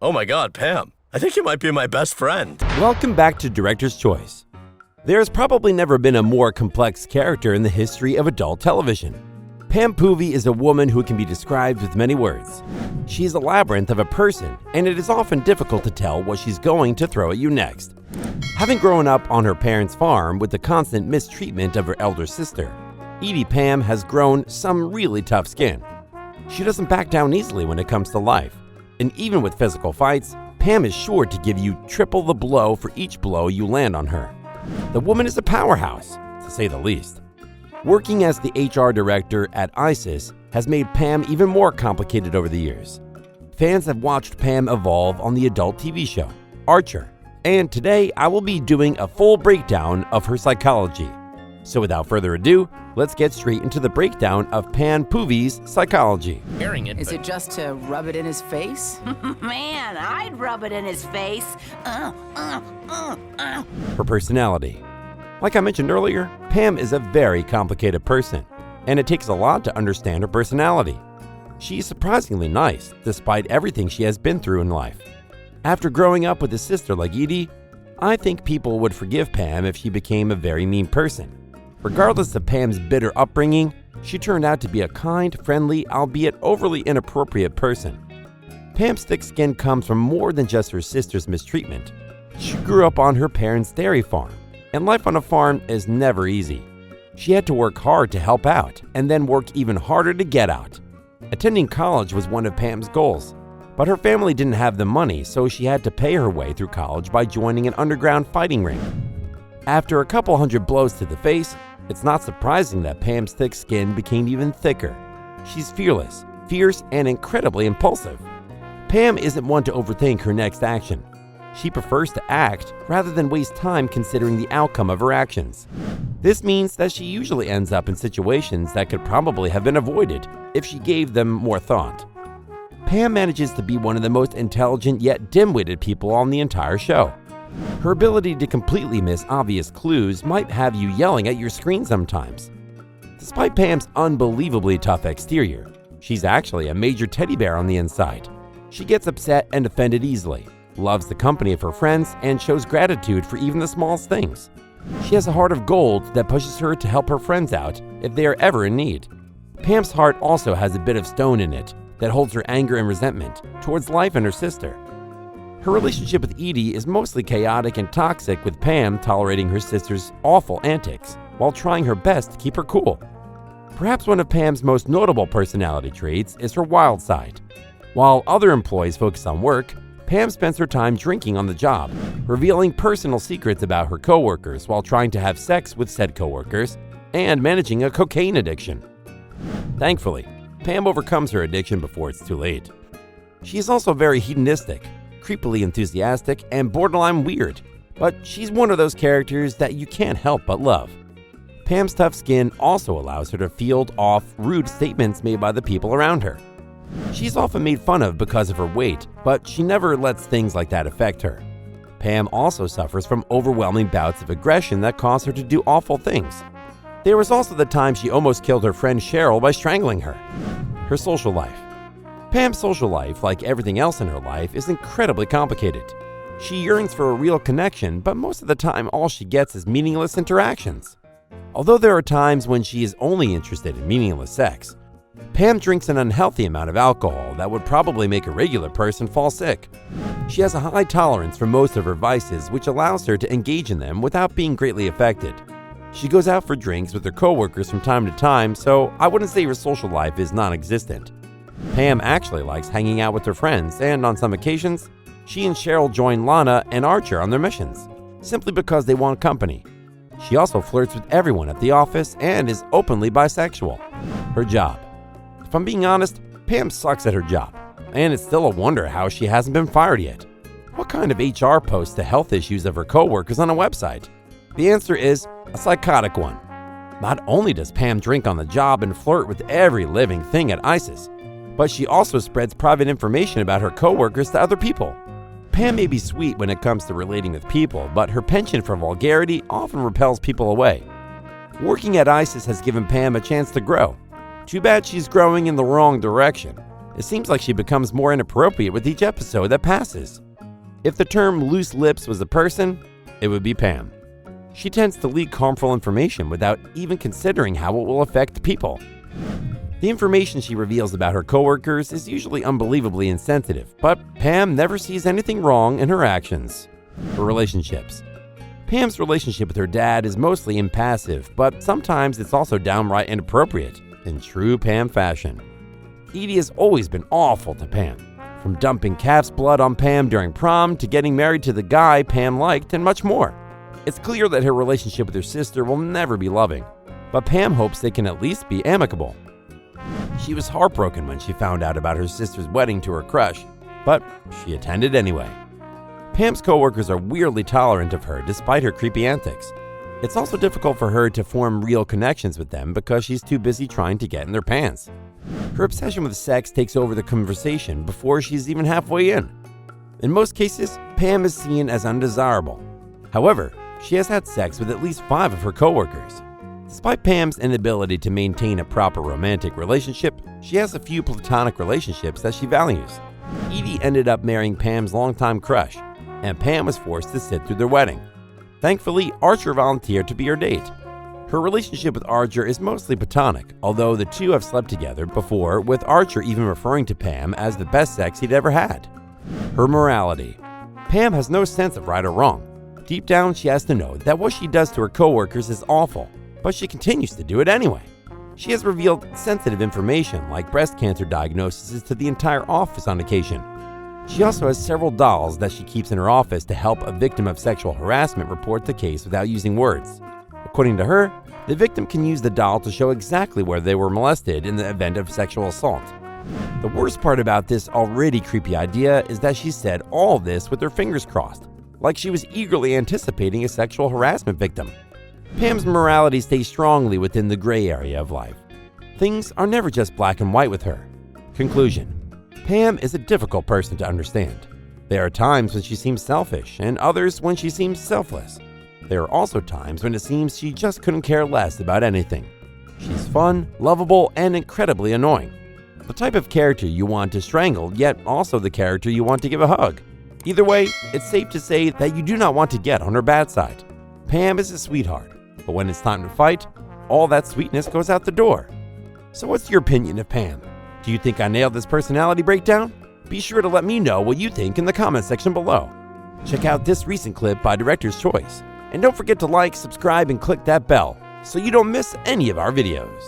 Oh my God, Pam. I think you might be my best friend. Welcome back to Director's Choice. There's probably never been a more complex character in the history of adult television. Pam Poovey is a woman who can be described with many words. She is a labyrinth of a person, and it is often difficult to tell what she's going to throw at you next. Having grown up on her parents' farm with the constant mistreatment of her elder sister, Edie Pam has grown some really tough skin. She doesn't back down easily when it comes to life, and even with physical fights, Pam is sure to give you triple the blow for each blow you land on her. The woman is a powerhouse, to say the least. Working as the HR director at ISIS has made Pam even more complicated over the years. Fans have watched Pam evolve on the adult TV show, Archer, and today I will be doing a full breakdown of her psychology. So without further ado, let's get straight into the breakdown of Pam Poovey's psychology. Is it just to rub it in his face? Man, I'd rub it in his face. Her personality. Like I mentioned earlier, Pam is a very complicated person, and it takes a lot to understand her personality. She's surprisingly nice, despite everything she has been through in life. After growing up with a sister like Edie, I think people would forgive Pam if she became a very mean person. Regardless of Pam's bitter upbringing, she turned out to be a kind, friendly, albeit overly inappropriate person. Pam's thick skin comes from more than just her sister's mistreatment. She grew up on her parents' dairy farm, and life on a farm is never easy. She had to work hard to help out, and then work even harder to get out. Attending college was one of Pam's goals, but her family didn't have the money, so she had to pay her way through college by joining an underground fighting ring. After a couple hundred blows to the face, it's not surprising that Pam's thick skin became even thicker. She's fearless, fierce, and incredibly impulsive. Pam isn't one to overthink her next action. She prefers to act rather than waste time considering the outcome of her actions. This means that she usually ends up in situations that could probably have been avoided if she gave them more thought. Pam manages to be one of the most intelligent yet dim-witted people on the entire show. Her ability to completely miss obvious clues might have you yelling at your screen sometimes. Despite Pam's unbelievably tough exterior, she's actually a major teddy bear on the inside. She gets upset and offended easily, loves the company of her friends, and shows gratitude for even the smallest things. She has a heart of gold that pushes her to help her friends out if they are ever in need. Pam's heart also has a bit of stone in it that holds her anger and resentment towards life and her sister. Her relationship with Edie is mostly chaotic and toxic, with Pam tolerating her sister's awful antics while trying her best to keep her cool. Perhaps one of Pam's most notable personality traits is her wild side. While other employees focus on work, Pam spends her time drinking on the job, revealing personal secrets about her coworkers while trying to have sex with said coworkers, and managing a cocaine addiction. Thankfully, Pam overcomes her addiction before it's too late. She is also very hedonistic, creepily enthusiastic, and borderline weird, but she's one of those characters that you can't help but love. Pam's tough skin also allows her to field off rude statements made by the people around her. She's often made fun of because of her weight, but she never lets things like that affect her. Pam also suffers from overwhelming bouts of aggression that cause her to do awful things. There was also the time she almost killed her friend Cheryl by strangling her. Her social life. Pam's social life, like everything else in her life, is incredibly complicated. She yearns for a real connection, but most of the time all she gets is meaningless interactions. Although there are times when she is only interested in meaningless sex, Pam drinks an unhealthy amount of alcohol that would probably make a regular person fall sick. She has a high tolerance for most of her vices, which allows her to engage in them without being greatly affected. She goes out for drinks with her coworkers from time to time, so I wouldn't say her social life is non-existent. Pam actually likes hanging out with her friends, and on some occasions, she and Cheryl join Lana and Archer on their missions, simply because they want company. She also flirts with everyone at the office and is openly bisexual. Her job. If I'm being honest, Pam sucks at her job, and it's still a wonder how she hasn't been fired yet. What kind of HR posts the health issues of her coworkers on a website? The answer is a psychotic one. Not only does Pam drink on the job and flirt with every living thing at ISIS, but she also spreads private information about her coworkers to other people. Pam may be sweet when it comes to relating with people, but her penchant for vulgarity often repels people away. Working at ISIS has given Pam a chance to grow. Too bad she's growing in the wrong direction. It seems like she becomes more inappropriate with each episode that passes. If the term loose lips was a person, it would be Pam. She tends to leak harmful information without even considering how it will affect people. The information she reveals about her coworkers is usually unbelievably insensitive, but Pam never sees anything wrong in her actions. Her relationships. Pam's relationship with her dad is mostly impassive, but sometimes it's also downright inappropriate, in true Pam fashion. Edie has always been awful to Pam, from dumping calf's blood on Pam during prom to getting married to the guy Pam liked and much more. It's clear that her relationship with her sister will never be loving, but Pam hopes they can at least be amicable. She was heartbroken when she found out about her sister's wedding to her crush, but she attended anyway. Pam's coworkers are weirdly tolerant of her despite her creepy antics. It's also difficult for her to form real connections with them because she's too busy trying to get in their pants. Her obsession with sex takes over the conversation before she's even halfway in. In most cases, Pam is seen as undesirable. However, she has had sex with at least 5 of her coworkers. Despite Pam's inability to maintain a proper romantic relationship, she has a few platonic relationships that she values. Edie ended up marrying Pam's longtime crush, and Pam was forced to sit through their wedding. Thankfully, Archer volunteered to be her date. Her relationship with Archer is mostly platonic, although the two have slept together before, with Archer even referring to Pam as the best sex he'd ever had. Her morality. Pam has no sense of right or wrong. Deep down, she has to know that what she does to her coworkers is awful, but she continues to do it anyway. She has revealed sensitive information like breast cancer diagnoses to the entire office on occasion. She also has several dolls that she keeps in her office to help a victim of sexual harassment report the case without using words. According to her, the victim can use the doll to show exactly where they were molested in the event of sexual assault. The worst part about this already creepy idea is that she said all this with her fingers crossed, like she was eagerly anticipating a sexual harassment victim. Pam's morality stays strongly within the gray area of life. Things are never just black and white with her. Conclusion. Pam is a difficult person to understand. There are times when she seems selfish and others when she seems selfless. There are also times when it seems she just couldn't care less about anything. She's fun, lovable, and incredibly annoying. The type of character you want to strangle, yet also the character you want to give a hug. Either way, it's safe to say that you do not want to get on her bad side. Pam is a sweetheart, but when it's time to fight, all that sweetness goes out the door. So what's your opinion of Pam? Do you think I nailed this personality breakdown? Be sure to let me know what you think in the comment section below. Check out this recent clip by Director's Choice. And don't forget to like, subscribe, and click that bell so you don't miss any of our videos.